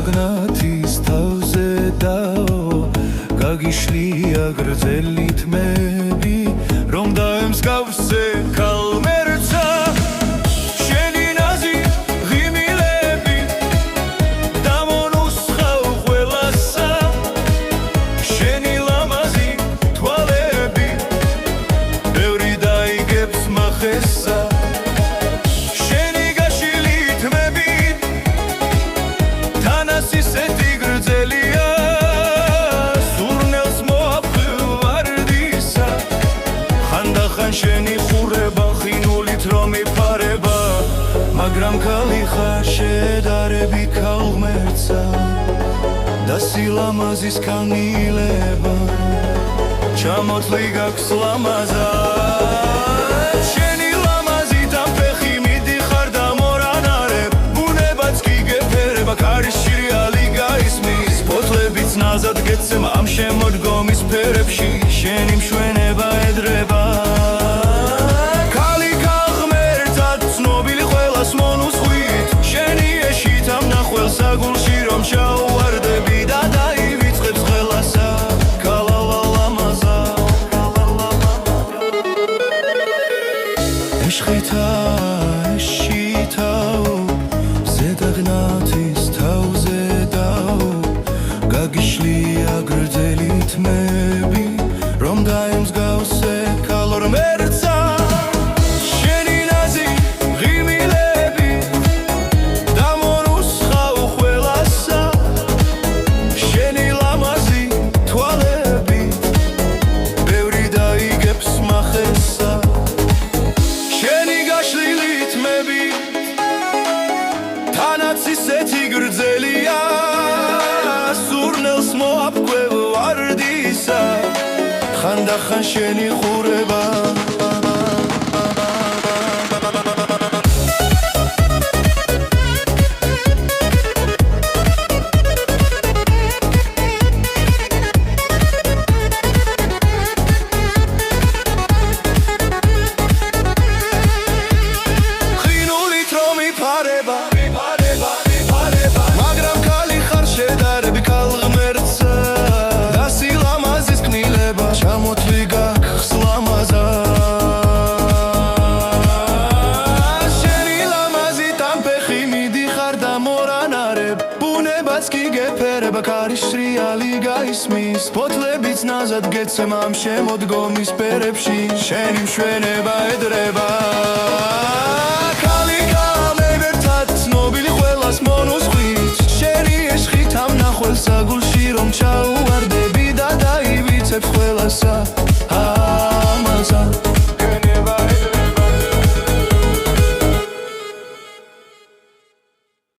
ზედაგნათის თავზე დაო გაგიშლია გრძელი თმები რომ დაემსგავსე ქალმერცა შენი ნაზი ღიმილები დამონუსხავ ყველასა შენი ლამაზი თვალები ბევრი დაიგებს მახესა შენი ხურება ხინულით რომ იფარება მაგრამ ქალი ხარ შედარები ქალღმერთსა და სილამაზის განილება ჩამოთვლი გაქვს ლამაზა შენი ლამაზით ამ ფეხი მიდიხარ და მორანარებ ბუნებაც კი გეფერება ქარის შირიალი გაისმის ფოთლებიც ნაზად გეცემა ამ შემოდგომის ფერებში შენი მშვენება ედრება საგულში რომ ჩაუვარდები და დაივიწყებს ყველასა კალავალამაზა ეშხითა ეშითაო ზედაგნათის თავზე დაო გაგიშლია გრძელი თმები რომ დაემსგავსე ქალღმერთსა ისეთი გრძელია სურნელს მოაპკვევ ვარდისა ხანდახან შენი ხურება ხინულით რომ იფარება ჩამოთვლი გაქვს ლამაზა შენი ლამაზით ამ ფეხი მიდიხარ და მორანარებ ბუნებაც კი გეფერება ქარის სრიალი გაისმის ფოთლებიც ნაზად გეცემა ამ შემოდგომის ფერებში შენი მშვენება ედრება ქალი გამებერთად ცნობილი ყველას მონუსხვით შენი ეშხით ამ ნახველს საგულში რომ ჩაუვარდები და დაივიწყებს ყველასა